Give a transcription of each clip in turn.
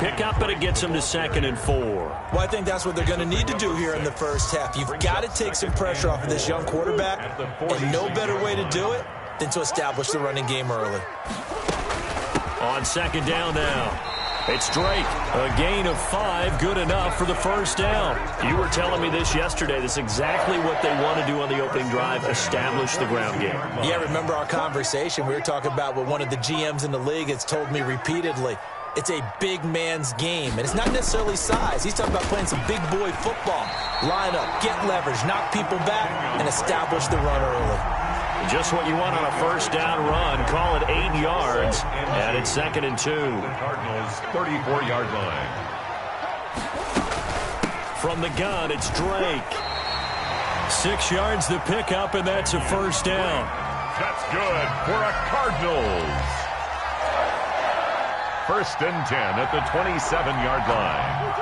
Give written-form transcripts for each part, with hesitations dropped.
pickup, but it gets them to 2nd and 4. Well, I think that's what they're going to need to do here in the first half. You've got to take some pressure off of this young quarterback, and no better way to do it than to establish the running game early. On 2nd down now. It's Drake. A gain of 5, good enough for the first down. You were telling me this yesterday. This is exactly what they want to do on the opening drive, establish the ground game. Yeah, remember our conversation? We were talking about what one of the GMs in the league has told me repeatedly. It's a big man's game, and it's not necessarily size. He's talking about playing some big boy football. Line up, get leverage, knock people back, and establish the run early. Just what you want on a first down run. Call it 8 yards, and it's 2nd and 2. The Cardinals' 34-yard line. From the gun, it's Drake. 6 yards the pickup, and that's a first down. That's good for a Cardinals. 1st and 10 at the 27-yard line.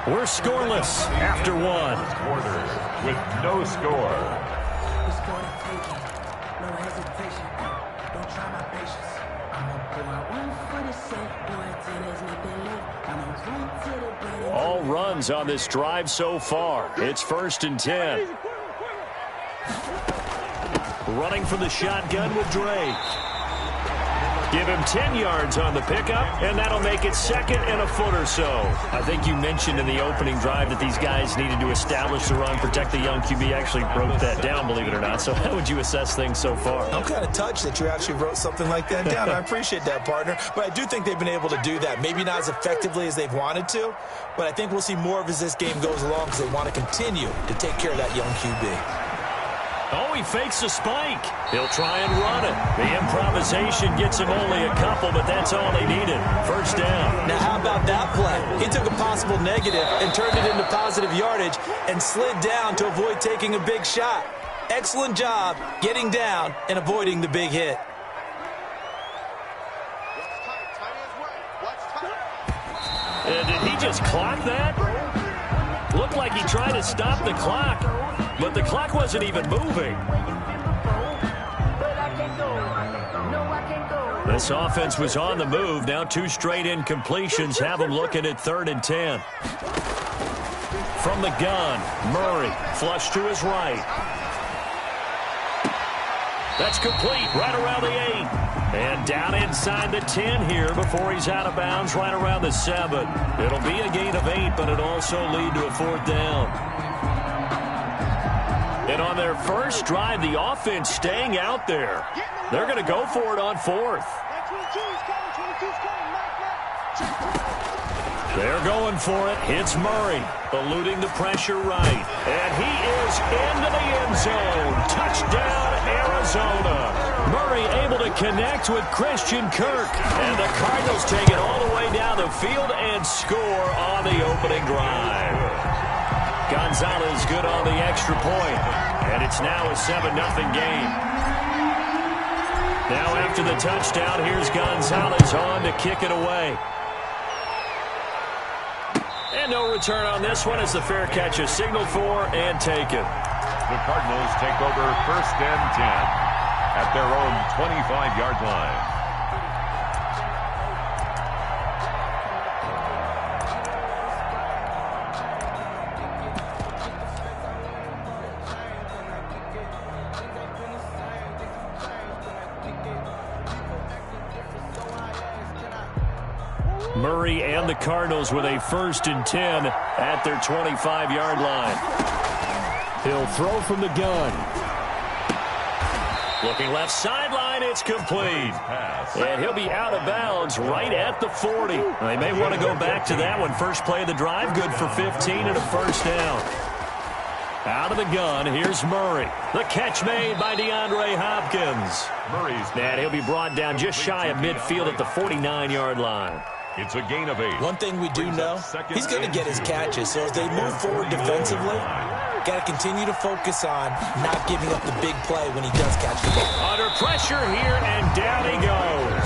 We're scoreless after 1. Quarter with no score. All runs on this drive so far. It's 1st and 10. Running from the shotgun with Drake. Give him 10 yards on the pickup, and that'll make it 2nd and a foot or so. I think you mentioned in the opening drive that these guys needed to establish the run, protect the young QB. Actually wrote that down, believe it or not. So how would you assess things so far? I'm kind of touched that you actually wrote something like that down. I appreciate that, partner. But I do think they've been able to do that. Maybe not as effectively as they've wanted to, but I think we'll see more of as this game goes along because they want to continue to take care of that young QB. Oh, he fakes a spike. He'll try and run it. The improvisation gets him only a couple, but that's all they needed. First down. Now, how about that play? He took a possible negative and turned it into positive yardage and slid down to avoid taking a big shot. Excellent job getting down and avoiding the big hit. Did he just clock that? Looked like he tried to stop the clock, but the clock wasn't even moving. This offense was on the move. Now 2 straight incompletions have them looking at 3rd and 10. From the gun, Murray, flush to his right. That's complete, right around the 8. And down inside the 10 here before he's out of bounds, right around the 7. It'll be a gain of 8, but it'll also lead to a 4th down. And on their first drive, the offense staying out there. They're going to go for it on 4th. They're going for it. It's Murray, eluding the pressure right. And he is into the end zone. Touchdown, Arizona. Murray able to connect with Christian Kirk. And the Cardinals take it all the way down the field and score on the opening drive. Gonzalez good on the extra point. And it's now a 7-0 game. Now after the touchdown, here's Gonzalez on to kick it away. And no return on this one as the fair catch is signaled for and taken. The Cardinals take over 1st and 10 at their own 25-yard line. Murray and the Cardinals with a 1st and 10 at their 25-yard line. He'll throw from the gun. Looking left sideline, it's complete. And he'll be out of bounds right at the 40. They may want to go back to that one. First play of the drive, good for 15 and a first down. Out of the gun, here's Murray. The catch made by DeAndre Hopkins. And he'll be brought down just shy of midfield at the 49-yard line. It's a gain of 8. One thing we do know, he's going to get his catches. So as they move forward defensively, got to continue to focus on not giving up the big play when he does catch the ball. Under pressure here, and down he goes.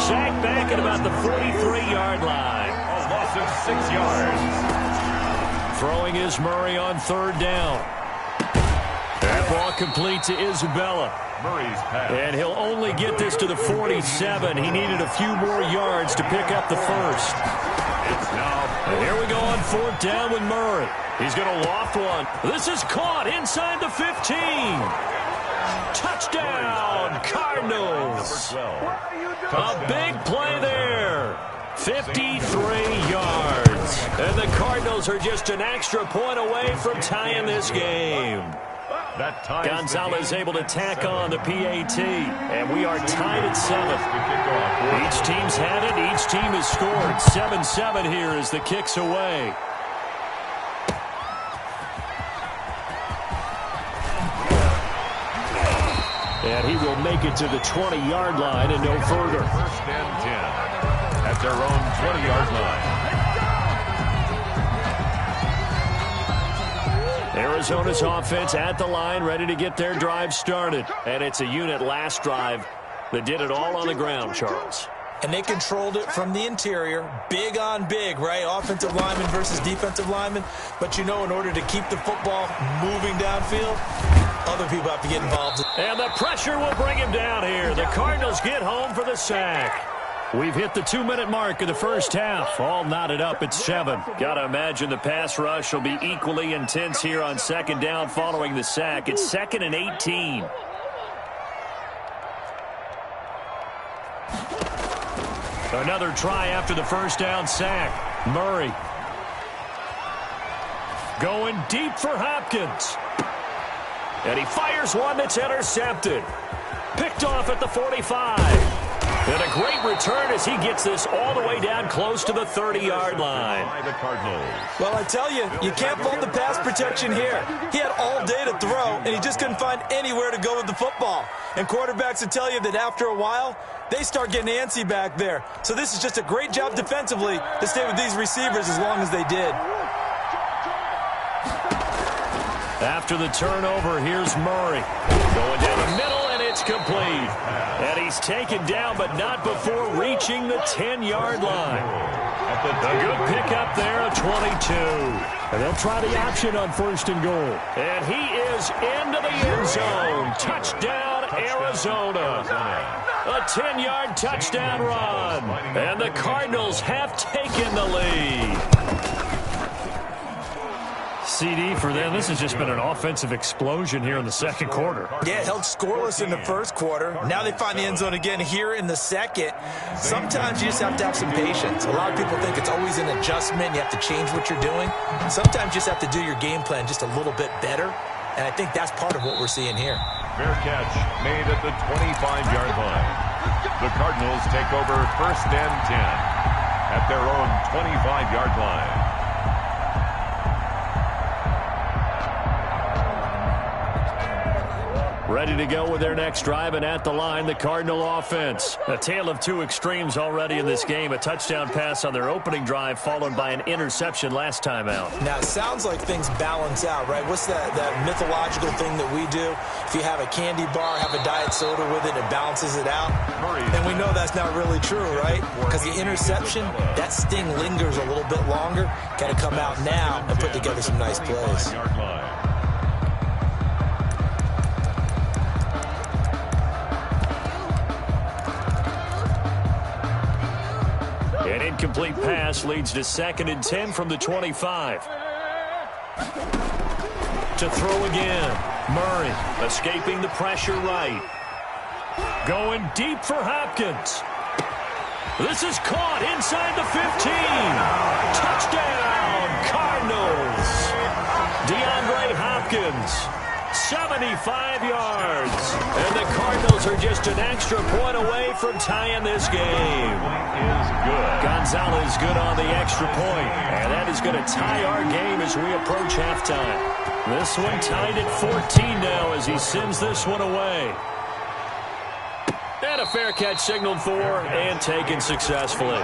Sacked back at about the 43-yard line. A loss of 6 yards. Throwing is Murray on 3rd down. That ball complete to Isabella. Murray's pass. And he'll only get this to the 47. He needed a few more yards to pick up the first. It's now. And here we go on 4th down with Murray. He's going to loft one. This is caught inside the 15. Touchdown, Cardinals. A big play there. 53 yards. And the Cardinals are just an extra point away from tying this game. Gonzalez able to tack on the PAT, and we are tied at 7. Each team's had it. Each team has scored. 7-7 here as the kick's away. And he will make it to the 20-yard line and no further. 1st and 10 at their own 20-yard line. Arizona's offense at the line, ready to get their drive started. And it's a unit last drive that did it all on the ground, Charles. And they controlled it from the interior, big on big, right? Offensive lineman versus defensive lineman. But, you know, in order to keep the football moving downfield, other people have to get involved. And the pressure will bring him down here. The Cardinals get home for the sack. We've hit the 2-minute mark of the first half. All knotted up at 7. Got to imagine the pass rush will be equally intense here on 2nd down following the sack. It's 2nd and 18. Another try after the first down sack. Murray going deep for Hopkins. And he fires one that's intercepted. Picked off at the 45. And a great return as he gets this all the way down close to the 30-yard line. Well, I tell you, you can't fault the pass protection here. He had all day to throw, and he just couldn't find anywhere to go with the football. And quarterbacks will tell you that after a while, they start getting antsy back there. So this is just a great job defensively to stay with these receivers as long as they did. After the turnover, here's Murray. Going down the middle, and it's complete. And he's taken down, but not before reaching the 10-yard line. A good pickup there, a 22. And they'll try the option on 1st and goal. And he is into the end zone. Touchdown, Arizona. A 10-yard touchdown run. And the Cardinals have taken the lead. CD for them. This has just been an offensive explosion here in the 2nd quarter. Yeah, held scoreless in the 1st quarter. Now they find the end zone again here in the 2nd. Sometimes you just have to have some patience. A lot of people think it's always an adjustment. You have to change what you're doing. Sometimes you just have to do your game plan just a little bit better. And I think that's part of what we're seeing here. Fair catch made at the 25-yard line. The Cardinals take over 1st and 10 at their own 25-yard line. Ready to go with their next drive, and at the line, the Cardinal offense. A tale of two extremes already in this game. A touchdown pass on their opening drive, followed by an interception last time out. Now, it sounds like things balance out, right? What's that mythological thing that we do? If you have a candy bar, have a diet soda with it, it balances it out. And we know that's not really true, right? Because the interception, that sting lingers a little bit longer. Got to come out now and put together some nice plays. An incomplete pass leads to 2nd and 10 from the 25. To throw again. Murray escaping the pressure right. Going deep for Hopkins. This is caught inside the 15. Touchdown, Cardinals. DeAndre Hopkins. 75 yards. And the Cardinals are just an extra point away from tying this game. Gonzalez good on the extra point. And that is going to tie our game as we approach halftime. This one tied at 14 now as he sends this one away. And a fair catch signaled for and taken successfully.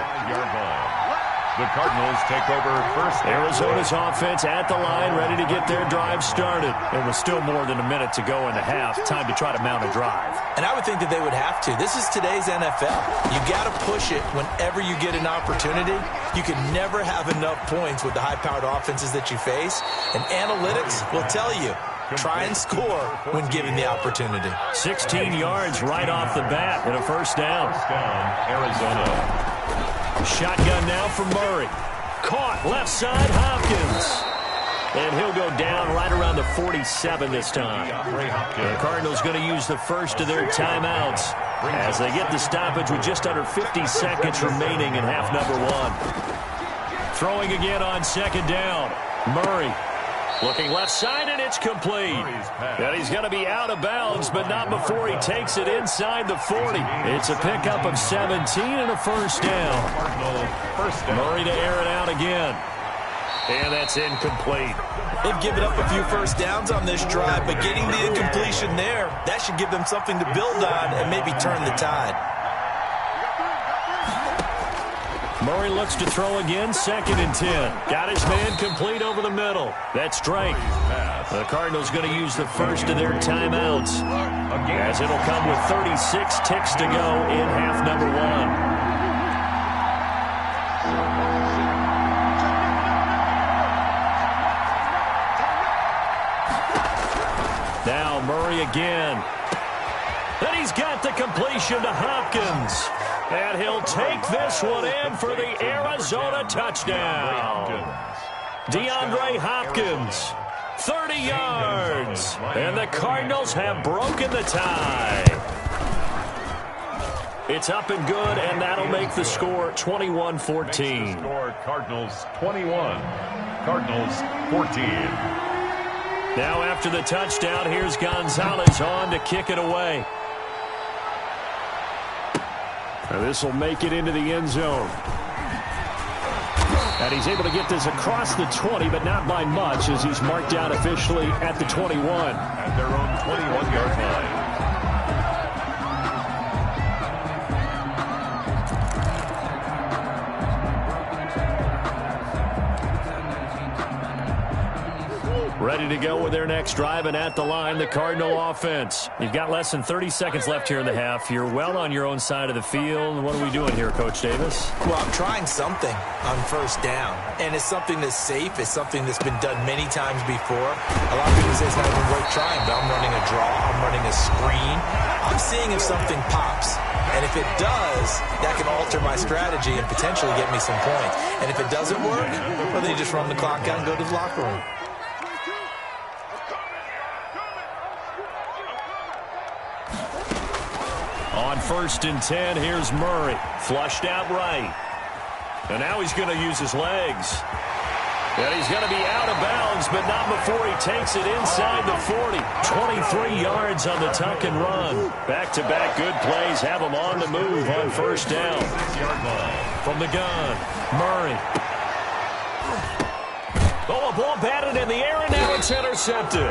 The Cardinals take over 1st. Arizona's offense at the line, ready to get their drive started. And with still more than a minute to go in the half, time to try to mount a drive. And I would think that they would have to. This is today's NFL. You got to push it whenever you get an opportunity. You can never have enough points with the high-powered offenses that you face. And analytics will tell you Try and score when given the opportunity. 16 yards right off the bat and a first down. Arizona. Shotgun now for Murray. Caught left side, Hopkins. And he'll go down right around the 47 this time. The Cardinals going to use the first of their timeouts as they get the stoppage with just under 50 seconds remaining in half number one. Throwing again on second down. Murray looking left side, and it's complete. And he's going to be out of bounds, but not before he takes it inside the 40. It's a pickup of 17 and a first down. Murray to air it out again. And that's incomplete. They've given up a few first downs on this drive, but getting the incompletion there, that should give them something to build on and maybe turn the tide. Murray looks to throw again, 2nd and 10. Got his man complete over the middle. That's Drake. The Cardinals going to use the first of their timeouts as it'll come with 36 ticks to go in half number one. Now Murray again. And he's got the completion to Hopkins. And he'll take this one in for the Arizona touchdown. DeAndre Hopkins, 30 yards. And the Cardinals have broken the tie. It's up and good, and that'll make the score 21-14. Score Cardinals 21, Cardinals 14. Now after the touchdown, here's Gonzalez on to kick it away. Now this will make it into the end zone. And he's able to get this across the 20, but not by much, as he's marked out officially at the 21. At their own 21-yard line. Ready to go with their next drive, and at the line, the Cardinal offense. You've got less than 30 seconds left here in the half. You're well on your own side of the field. What are we doing here, Coach Davis? Well, I'm trying something on first down, and it's something that's safe. It's something that's been done many times before. A lot of people say it's not even worth trying, but I'm running a draw. I'm running a screen. I'm seeing if something pops. And if it does, that can alter my strategy and potentially get me some points. And if it doesn't work, well, then you just run the clock out and go to the locker room. On 1st and 10, here's Murray. Flushed out right. And now he's going to use his legs. And he's going to be out of bounds, but not before he takes it inside the 40. 23 yards on the tuck and run. Back-to-back good plays have him on the move on first down. From the gun, Murray. Oh, a ball batted in the air, and now it's intercepted.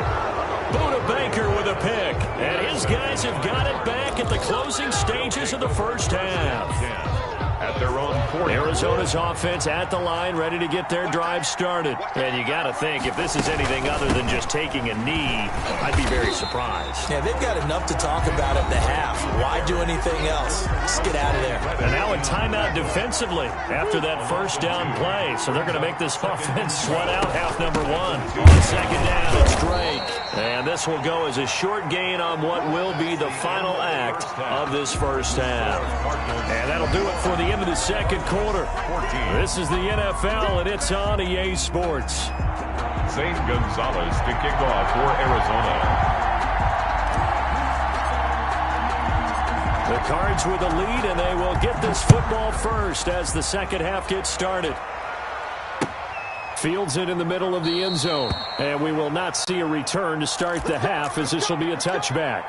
Buda Baker with a pick. And his guys have got it back at the closing stages of the first half. At their own 40. Arizona's offense at the line, ready to get their drive started. And you got to think, if this is anything other than just taking a knee, I'd be very surprised. Yeah, they've got enough to talk about at the half. Why do anything else? Just get out of there. And now a timeout defensively after that first down play. So they're going to make this offense sweat out half number one. On second down, it's Drake. And this will go as a short gain on what will be the final act of this first half. And that'll do it for the end of the second quarter. This is the NFL, and it's on EA Sports. Zane Gonzalez to kick off for Arizona. The Cards with the lead, and they will get this football first as the second half gets started. Fields it in the middle of the end zone, and we will not see a return to start the half, as this will be a touchback.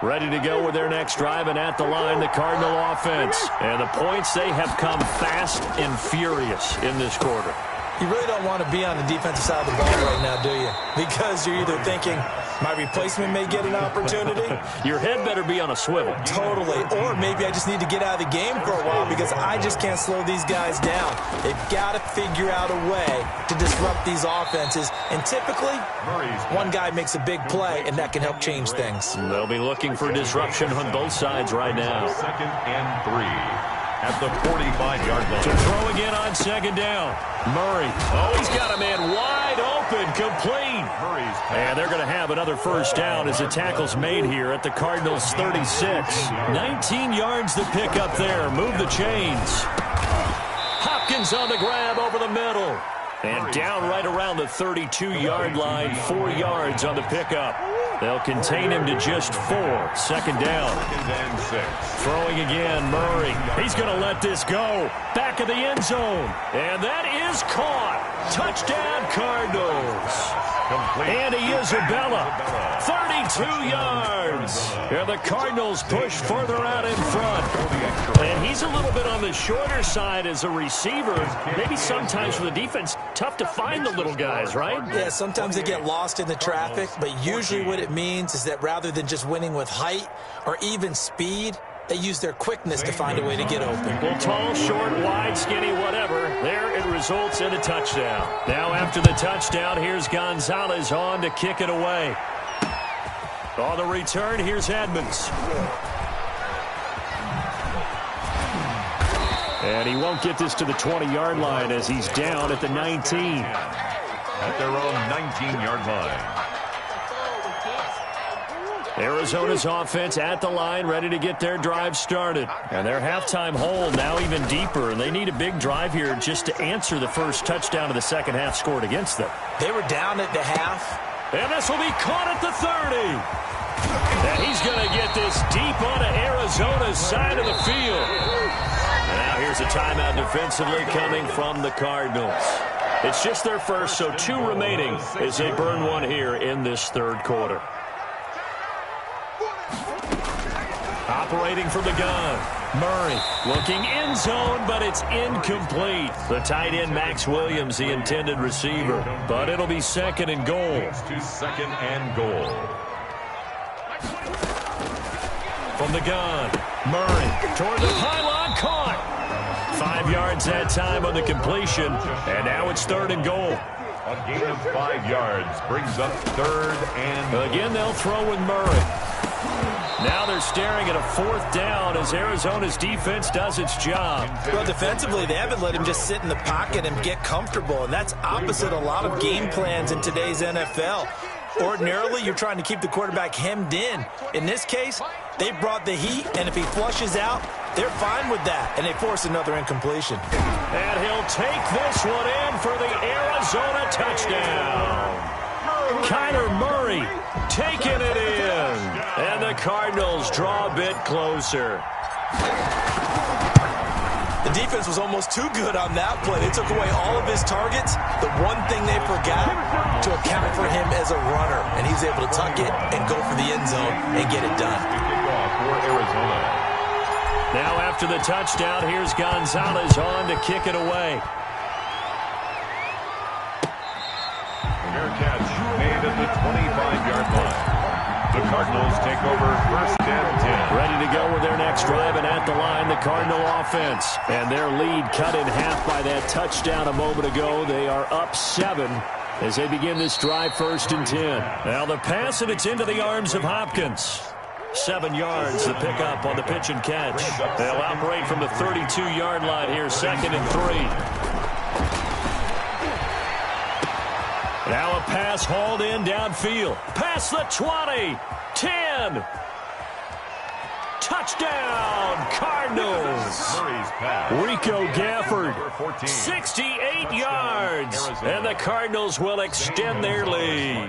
Ready to go with their next drive, and at the line, the Cardinal offense. And the points, they have come fast and furious in this quarter. You really don't want to be on the defensive side of the ball right now, do you? Because you're either thinking, my replacement may get an opportunity. Your head better be on a swivel. Totally. Or maybe I just need to get out of the game for a while because I just can't slow these guys down. They've got to figure out a way to disrupt these offenses. And typically, one guy makes a big play, and that can help change things. They'll be looking for disruption on both sides right now. 2nd and 3. at the 45-yard line. To throw again on second down. Murray. Oh, he's got a man wide open, complete. And they're going to have another first down as the tackle's made here at the Cardinals' 36. 19 yards to pick up there. Move the chains. Hopkins on the grab over the middle. And down right around the 32-yard line, 4 yards on the pickup. They'll contain him to just 4. Second down. And 6. Throwing again, Murray. He's going to let this go. Back of the end zone. And that is caught. Touchdown, Cardinals. Andy Isabella, 32 yards. And the Cardinals push further out in front. And he's a little bit on the shorter side as a receiver. Maybe sometimes for the defense, tough to find the little guys, right? Yeah, sometimes they get lost in the traffic, but usually what it means is that rather than just winning with height or even speed, they use their quickness to find a way to get open. Well, tall, short, wide, skinny, whatever. There it results in a touchdown. Now after the touchdown, here's Gonzalez on to kick it away. On the return, here's Edmonds. And he won't get this to the 20-yard line as he's down at the 19. At their own 19-yard line. Arizona's offense at the line, ready to get their drive started. And their halftime hole now even deeper, and they need a big drive here just to answer the first touchdown of the second half scored against them. They were down at the half. And this will be caught at the 30. And he's going to get this deep onto Arizona's side of the field. And now here's a timeout defensively coming from the Cardinals. It's just their first, so 2 remaining as they burn one here in this third quarter. Operating from the gun. Murray looking end zone, but it's incomplete. The tight end, Max Williams, the intended receiver. But it'll be second and goal. It's to second and goal. From the gun. Murray toward the pylon, caught. 5 yards that time on the completion. And now it's third and goal. A gain of 5 yards brings up third and... Again, they'll throw with Murray. Now they're staring at a fourth down as Arizona's defense does its job. Well, defensively, they haven't let him just sit in the pocket and get comfortable, and that's opposite a lot of game plans in today's NFL. Ordinarily, you're trying to keep the quarterback hemmed in. In this case, they brought the heat, and if he flushes out, they're fine with that, and they force another incompletion. And he'll take this one in for the Arizona touchdown. Kyler Murray taking it in. And the Cardinals draw a bit closer. The defense was almost too good on that play. They took away all of his targets. The one thing they forgot, to account for him as a runner. And he's able to tuck it and go for the end zone and get it done. For Arizona. Now after the touchdown, here's Gonzalez on to kick it away. Fair catch made at the 25-yard line. The Cardinals take over first and 10. Ready to go with their next drive, and at the line, the Cardinal offense. And their lead cut in half by that touchdown a moment ago. They are up 7 as they begin this drive first and 10. Now the pass, and it's into the arms of Hopkins. 7 yards to pick up on the pitch and catch. They'll operate from the 32-yard line here, second and 3. Now a pass hauled in downfield. Past the 20. 10. Touchdown, Cardinals. Rico Gafford, 68 yards. And the Cardinals will extend their lead.